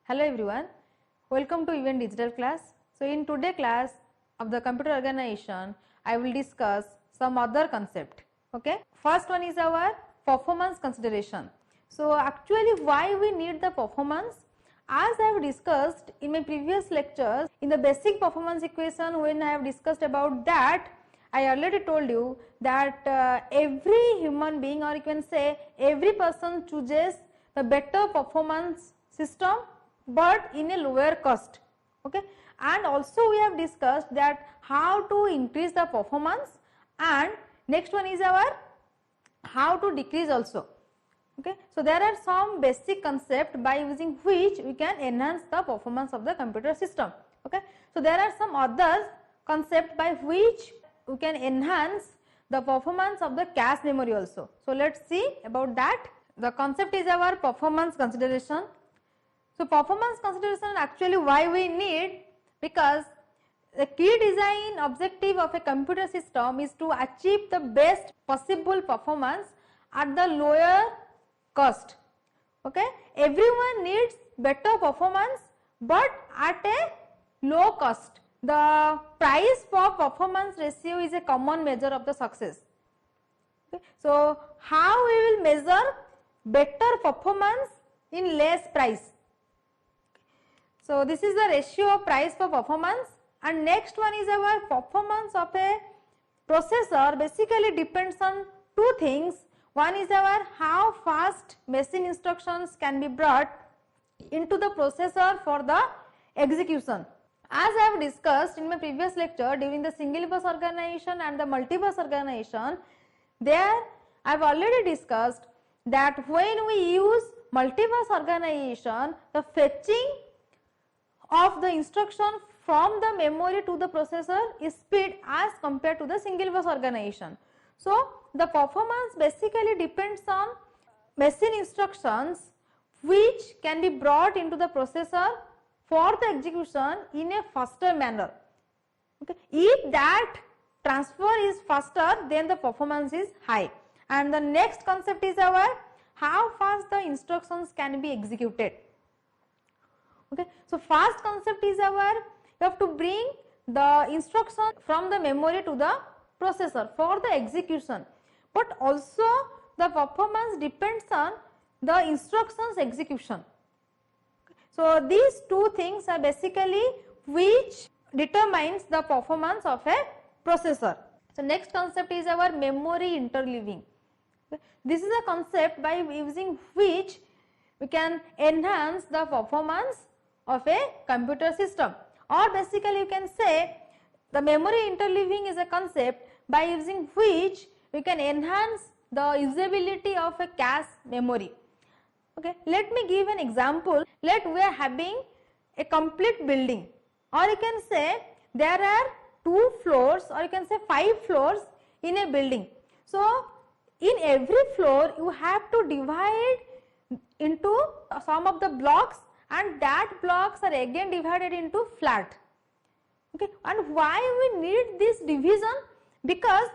Hello everyone, welcome to Event Digital class. So in today class of the computer organization, I will discuss some other concept. Okay, first one is our performance consideration. So actually why we need the performance? As I have discussed in my previous lectures, in the basic performance equation, when I have discussed about that, I already told you that every human being, or you can say every person, chooses the better performance system but in a lower cost. Okay, and also we have discussed that how to increase the performance, and next one is our how to decrease also. Okay, so there are some basic concepts by using which we can enhance the performance of the computer system. Okay, so there are some other concepts by which we can enhance the performance of the cache memory also. So let us see about that. The concept is our performance consideration. So performance consideration actually why we need, because the key design objective of a computer system is to achieve the best possible performance at the lower cost. Okay, everyone needs better performance but at a low cost. The price for performance ratio is a common measure of the success. Okay. So how we will measure better performance in less price? So this is the ratio of price for performance, and next one is our performance of a processor. Basically depends on two things. One is our how fast machine instructions can be brought into the processor for the execution. As I have discussed in my previous lecture during the single bus organization and the multi-bus organization, there I have already discussed that when we use multi-bus organization, the fetching of the instruction from the memory to the processor is speed as compared to the single bus organization. So the performance basically depends on machine instructions which can be brought into the processor for the execution in a faster manner. Okay. If that transfer is faster, then the performance is high. And the next concept is our how fast the instructions can be executed. Okay. So first concept is our, you have to bring the instruction from the memory to the processor for the execution, but also the performance depends on the instructions execution. So these two things are basically which determines the performance of a processor. So next concept is our memory interleaving. This is a concept by using which we can enhance the performance of a computer system, or basically you can say the memory interleaving is a concept by using which we can enhance the usability of a cache memory. Okay, let me give an example. Let we are having a complete building, or you can say there are 2 floors, or you can say 5 floors in a building. So in every floor you have to divide into some of the blocks, and that blocks are again divided into flat. Okay, and why we need this division? Because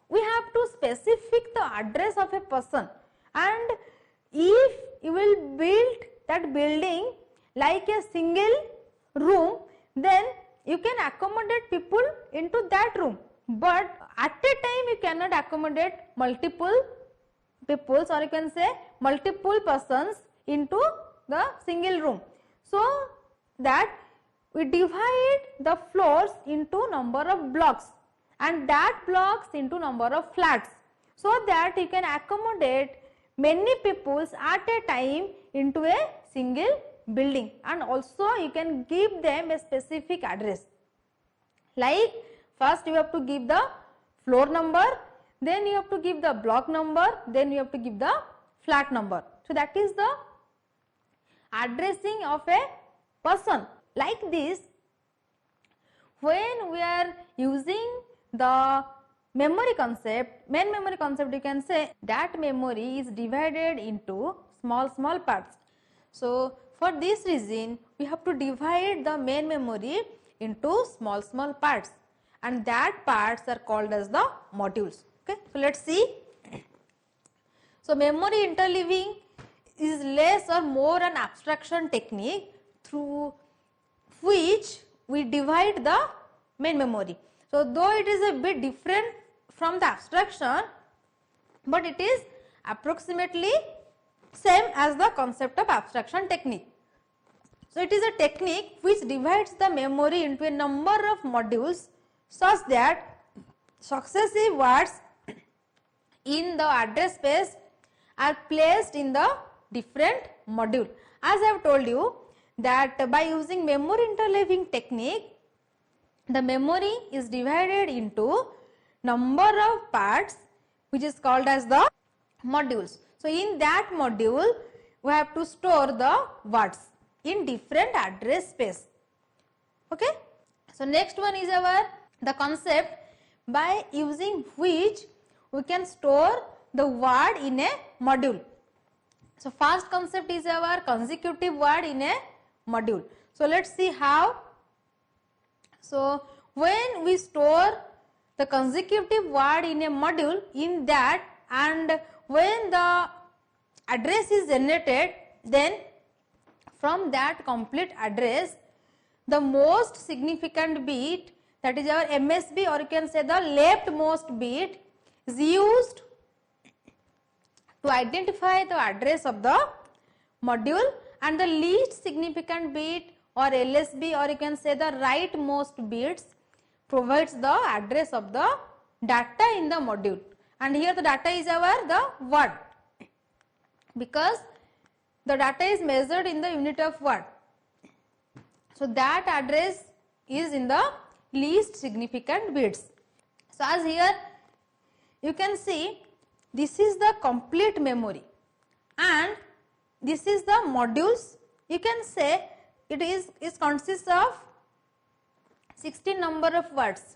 we have to specify the address of a person, and if you will build that building like a single room, then you can accommodate people into that room, but at a time you cannot accommodate multiple peoples, or you can say multiple persons into the single room. So that we divide the floors into number of blocks, and that blocks into number of flats, so that you can accommodate many peoples at a time into a single building, and also you can give them a specific address. Like first you have to give the floor number, then you have to give the block number, then you have to give the flat number. So that is the addressing of a person. Like this, when we are using the memory concept, main memory concept, you can say that memory is divided into small parts. So for this reason we have to divide the main memory into small parts, and that parts are called as the modules. Okay, so let us see. So memory interleaving is less or more an abstraction technique through which we divide the main memory. So, though it is a bit different from the abstraction, but it is approximately same as the concept of abstraction technique. So, it is a technique which divides the memory into a number of modules such that successive words in the address space are placed in the different module. As I have told you that by using memory interleaving technique, the memory is divided into number of parts which is called as the modules. So, in that module we have to store the words in different address space. Okay. So, next one is the concept by using which we can store the word in a module. So, first concept is our consecutive word in a module. So, let us see how. So, when we store the consecutive word in a module, in that, and when the address is generated, then from that complete address the most significant bit, that is our MSB, or you can say the leftmost bit, is used to identify the address of the module, and the least significant bit or LSB, or you can say the rightmost bits, provides the address of the data in the module. And here the data is the word, because the data is measured in the unit of word. So, that address is in the least significant bits. So, as here you can see, this is the complete memory and this is the modules. You can say it consists of 16 number of words,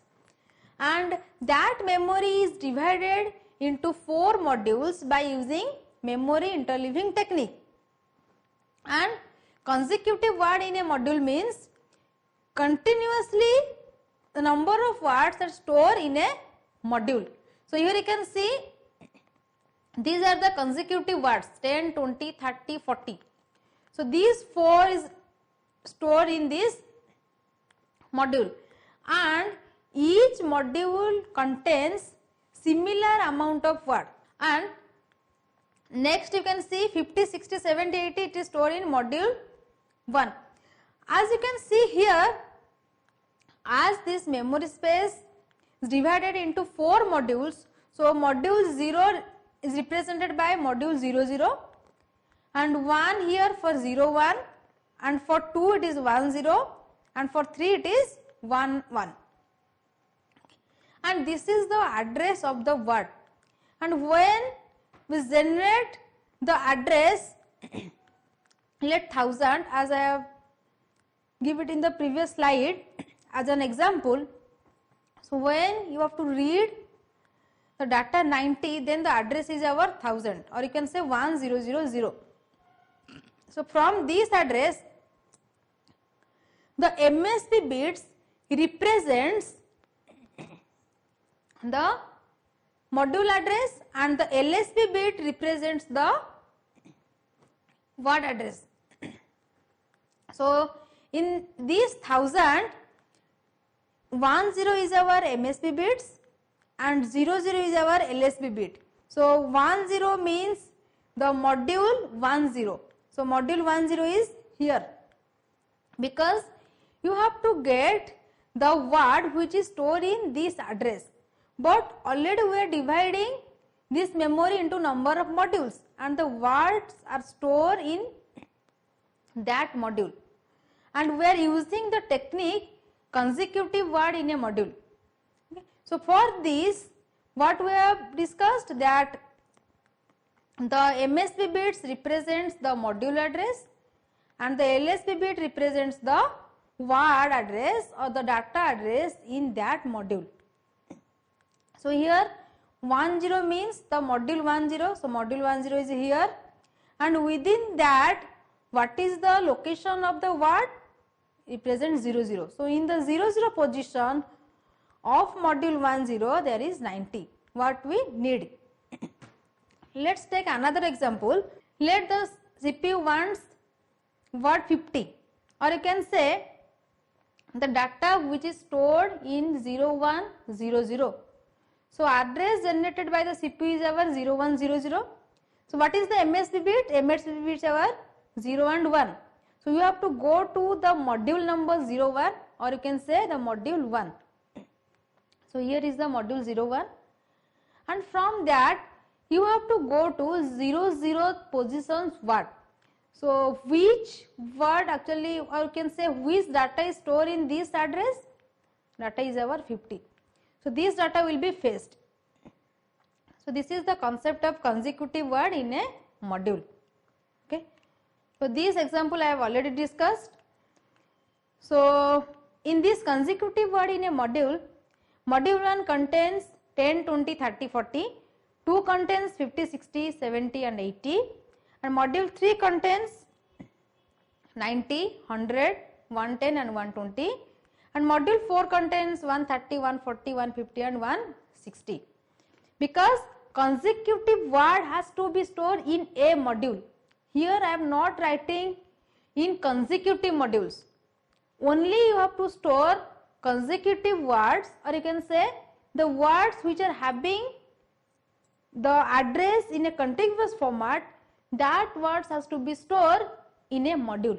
and that memory is divided into 4 modules by using memory interleaving technique. And consecutive word in a module means continuously the number of words are stored in a module. So, here you can see these are the consecutive words 10, 20, 30, 40. So, these 4 is stored in this module, and each module contains similar amount of word. And next you can see 50, 60, 70, 80, it is stored in module 1. As you can see here, as this memory space is divided into 4 modules, so module 0 is represented by module 00, and 1 here for 01, and for 2 it is 10, and for 3 it is 11. And this is the address of the word. And when we generate the address, let 1000, as I have give it in the previous slide as an example. So, when you have to read the data 90, then the address is our 1000, or you can say 1000. So, from this address the MSB bits represents the module address, and the LSB bit represents the word address. So, in this 1000, 10 is our MSB bits and 00 is our LSB bit. So, 10 means the module 10. So, module 10 is here, because you have to get the word which is stored in this address, but already we are dividing this memory into number of modules and the words are stored in that module, and we are using the technique consecutive word in a module. Okay. So, for this what we have discussed, that the MSB bits represents the module address and the LSB bit represents the word address or the data address in that module. So, here 10 means the module 10, so module 10 is here, and within that what is the location of the word? Represents 00. So, in the 00 position of module 10 there is 90, what we need. Let us take another example. Let the CPU wants word 50, or you can say the data which is stored in 0100. So address generated by the CPU is our 0100. So what is the MSB bit? MSB bit is our 0 and 1. So you have to go to the module number 01, or you can say the module 1. So here is the module 01, and from that you have to go to 00th positions word. So which word actually, or you can say which data is stored in this address? Data is our 50. So this data will be fetched. So this is the concept of consecutive word in a module. Okay. So this example I have already discussed. So in this consecutive word in a module, module 1 contains 10, 20, 30, 40, 2 contains 50, 60, 70 and 80, and module 3 contains 90, 100, 110 and 120, and module 4 contains 130, 140, 150 and 160. Because consecutive word has to be stored in a module. Here I am not writing in consecutive modules. Only you have to store consecutive words, or you can say the words which are having the address in a contiguous format, that words has to be stored in a module.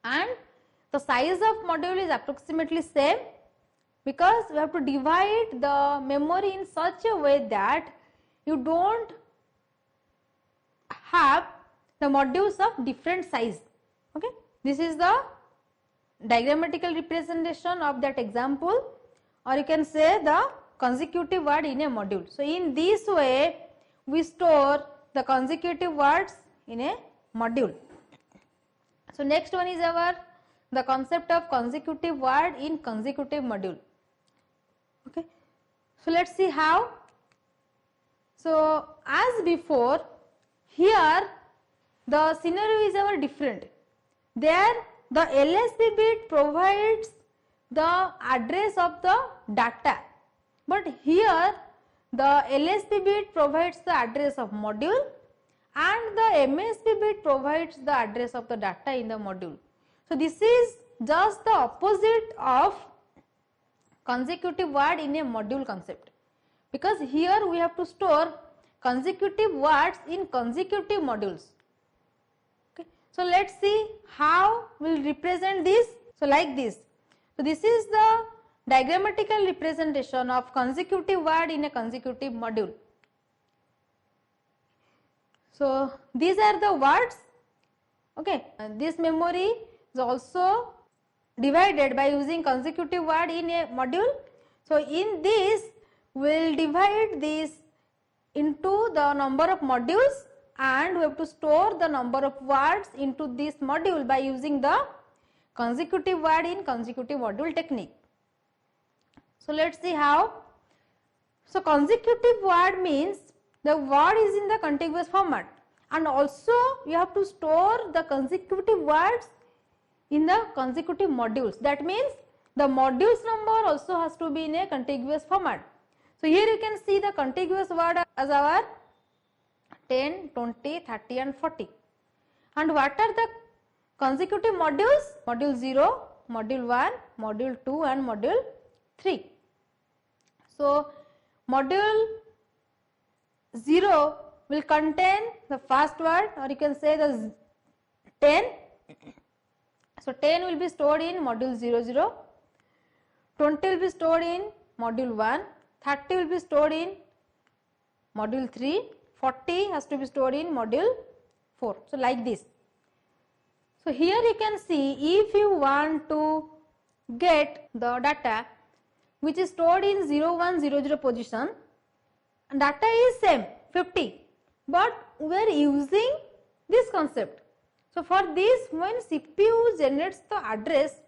And the size of module is approximately same, because we have to divide the memory in such a way that you don't have the modules of different size. Okay, this is the diagrammatical representation of that example, or you can say the consecutive word in a module. So in this way we store the consecutive words in a module. So next one is our the concept of consecutive word in consecutive module. Okay, so let's see how. So as before, here the scenario is our different. There the LSB bit provides the address of the data, but here the LSB bit provides the address of module and the MSB bit provides the address of the data in the module. So this is just the opposite of consecutive word in a module concept, because here we have to store consecutive words in consecutive modules. Okay. So let's see how we will represent this. So like this. So this is the diagrammatical representation of consecutive word in a consecutive module. So these are the words. Okay, and this memory is also divided by using consecutive word in a module. So in this we will divide this into the number of modules, and we have to store the number of words into this module by using the consecutive word in consecutive module technique. So let's see how. So consecutive word means the word is in the contiguous format, and also you have to store the consecutive words in the consecutive modules. That means the modules number also has to be in a contiguous format. So here you can see the contiguous word as our 10, 20, 30 and 40. And what are the consecutive modules? Module 0, module 1, module 2 and module 3. So module 0 will contain the first word, or you can say the 10. So 10 will be stored in module 00, 20 will be stored in module 1, 30 will be stored in module 3, 40 has to be stored in module 4. So like this. So here you can see, if you want to get the data which is stored in 0100 position, data is same 50, but we are using this concept. So for this, when CPU generates the address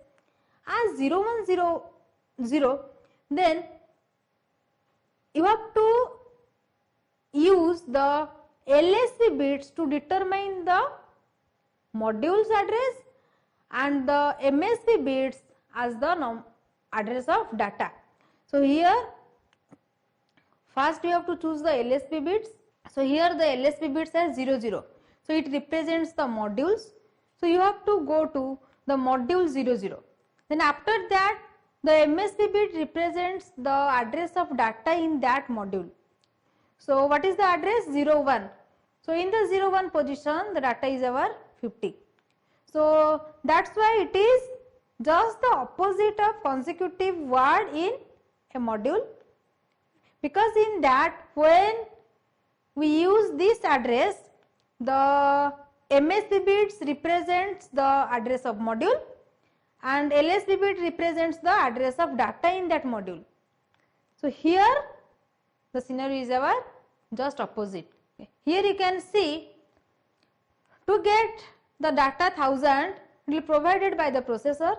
as 0100, then you have to use the LSB bits to determine the module's address and the MSB bits as the address of data. So here first you have to choose the LSB bits. So here the LSB bits are 00. So it represents the modules. So you have to go to the module 00. Then after that, the MSB bit represents the address of data in that module. So what is the address? 01. So in the 01 position, the data is our 50. So that's why it is just the opposite of consecutive word in a module, because in that when we use this address, the MSB bits represents the address of module and LSB bit represents the address of data in that module. So here the scenario is our just opposite. Here you can see, to get the data 1000 it will provided by the processor.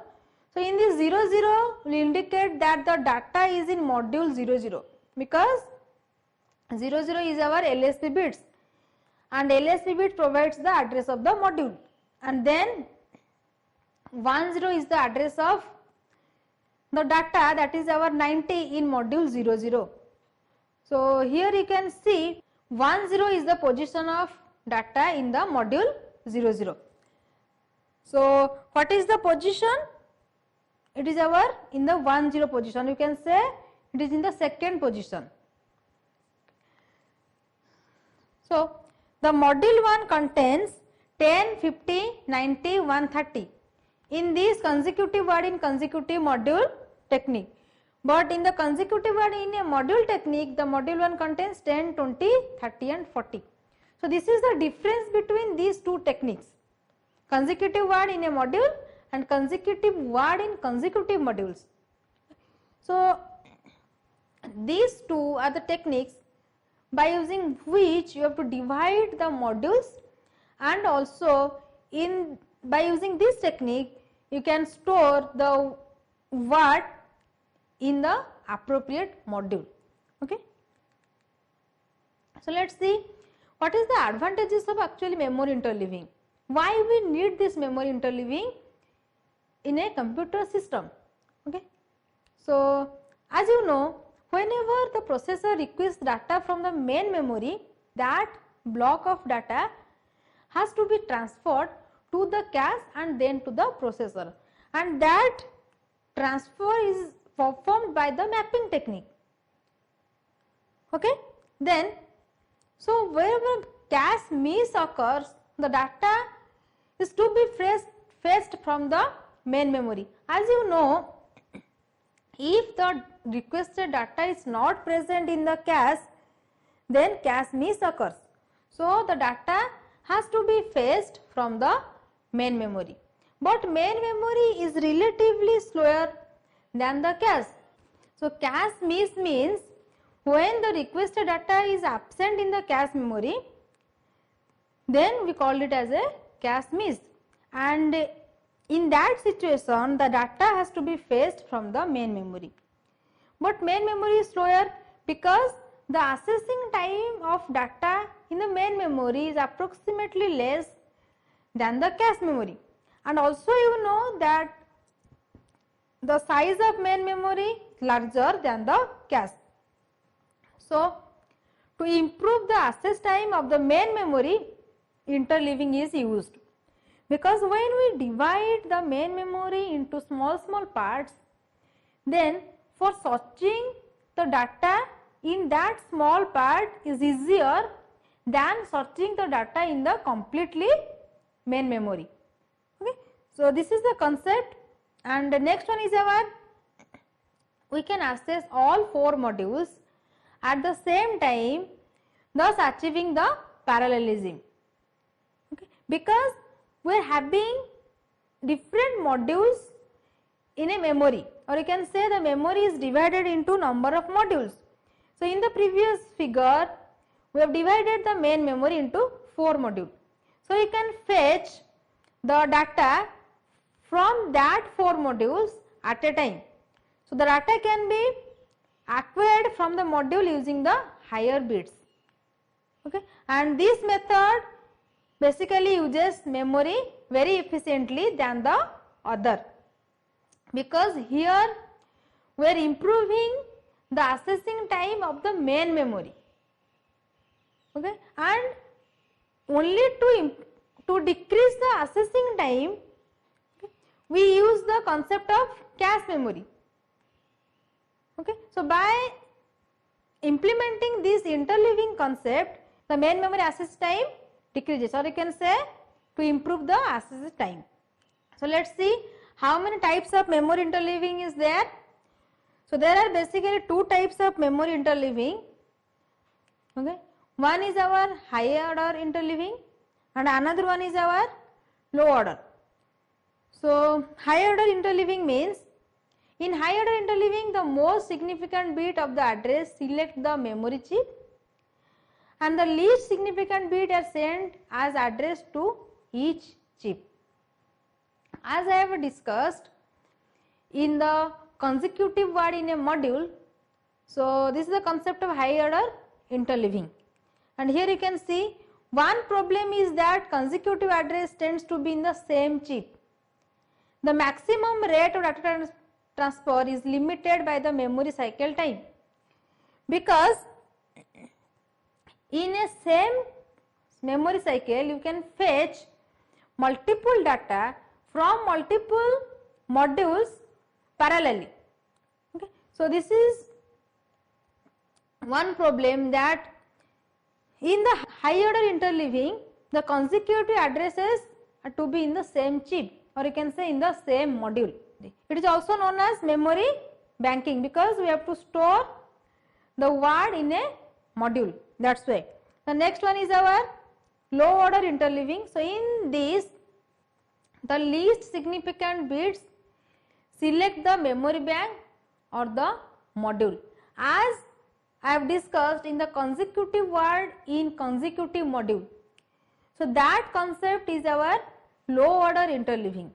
So in this 00 will indicate that the data is in module 00, because 00 is our LSB bits and LSB bit provides the address of the module, and then 10 is the address of the data, that is our 90 in module 00. So here you can see 10 is the position of data in the module 00. So what is the position? It is our in the 10 position. You can say it is in the second position. So the module 1 contains 10, 50, 90, 130 in this consecutive word in consecutive module technique. But in the consecutive word in a module technique, the module 1 contains 10, 20, 30 and 40. So this is the difference between these two techniques, consecutive word in a module and consecutive word in consecutive modules. So these two are the techniques by using which you have to divide the modules, and also by using this technique you can store the word in the appropriate module. Okay. So let us see what is the advantages of actually memory interleaving. Why we need this memory interleaving in a computer system. Okay. So as you know, whenever the processor requests data from the main memory, that block of data has to be transferred to the cache and then to the processor, and that transfer is performed by the mapping technique. Okay. Then, so wherever cache miss occurs, the data is to be fetched from the main memory. As you know, if the requested data is not present in the cache, then cache miss occurs. So the data has to be fetched from the main memory. But main memory is relatively slower than the cache. So cache miss means when the requested data is absent in the cache memory, then we call it as a cache miss, and in that situation the data has to be fetched from the main memory. But main memory is slower because the accessing time of data in the main memory is approximately less than the cache memory, and also you know that the size of main memory larger than the cache. So to improve the access time of the main memory, interleaving is used, because when we divide the main memory into small parts, then for searching the data in that small part is easier than searching the data in the completely main memory. Okay. So this is the concept, and the next one is our, we can access all 4 modules at the same time, thus achieving the parallelism. Okay. Because we are having different modules in a memory, or you can say the memory is divided into number of modules. So in the previous figure we have divided the main memory into 4 modules. So you can fetch the data from that 4 modules at a time. So the data can be acquired from the module using the higher bits. Okay. And this method basically uses memory very efficiently than the other, because here we are improving the accessing time of the main memory. Okay. And only to decrease the accessing time, we use the concept of cache memory. Okay, so by implementing this interleaving concept, the main memory access time decreases, or you can say to improve the access time. So let us see how many types of memory interleaving is there. So there are basically two types of memory interleaving. Okay, one is our high order interleaving and another one is our low order. So high order interleaving means, in high order interleaving, the most significant bit of the address select the memory chip and the least significant bit are sent as address to each chip. As I have discussed in the consecutive word in a module, so this is the concept of high order interleaving, and here you can see one problem is that consecutive address tends to be in the same chip. The maximum rate of data transfer is limited by the memory cycle time, because in a same memory cycle you can fetch multiple data from multiple modules parallelly. Okay. So this is one problem, that in the high order interleaving the consecutive addresses are to be in the same chip, or you can say in the same module. It is also known as memory banking, because we have to store the word in a module, that is why. The next one is our low order interleaving. So in this, the least significant bits select the memory bank or the module. As I have discussed in the consecutive word in consecutive module. So that concept is our low order interleaving.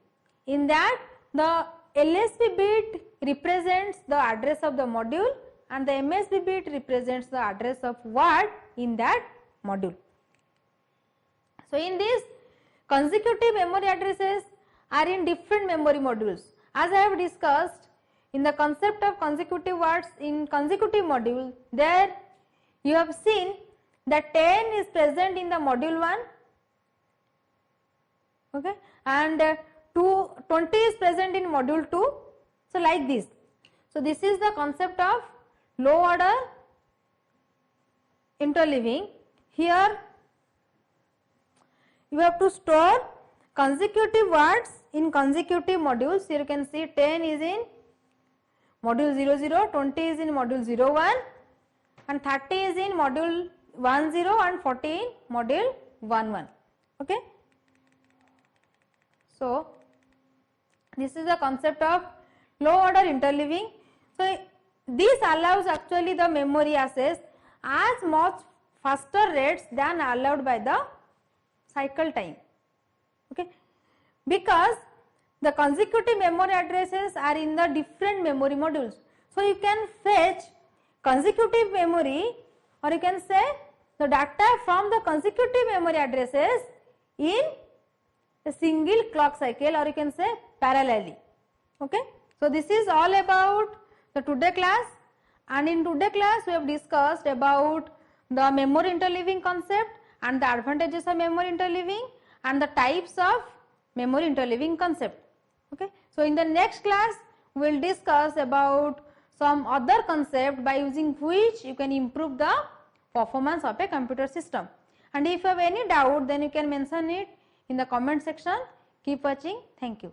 In that, the LSB bit represents the address of the module and the MSB bit represents the address of word in that module. So in this, consecutive memory addresses are in different memory modules. As I have discussed in the concept of consecutive words in consecutive module, there you have seen that 10 is present in the module 1, okay, and 20 is present in module 2. So like this. So this is the concept of low order interleaving. Here you have to store consecutive words in consecutive modules. Here you can see 10 is in module 00, 20 is in module 01 and 30 is in module 10 and 40 in module 11. Okay. So this is the concept of low order interleaving. So this allows actually the memory access as much faster rates than allowed by the cycle time. Okay, because the consecutive memory addresses are in the different memory modules. So you can fetch consecutive memory, or you can say the data from the consecutive memory addresses in a single clock cycle, or you can say parallelly. Okay. So this is all about the today class, and in today class we have discussed about the memory interleaving concept and the advantages of memory interleaving and the types of memory interleaving concept. Okay. So in the next class we will discuss about some other concept by using which you can improve the performance of a computer system. And if you have any doubt, then you can mention it in the comment section. Keep watching. Thank you.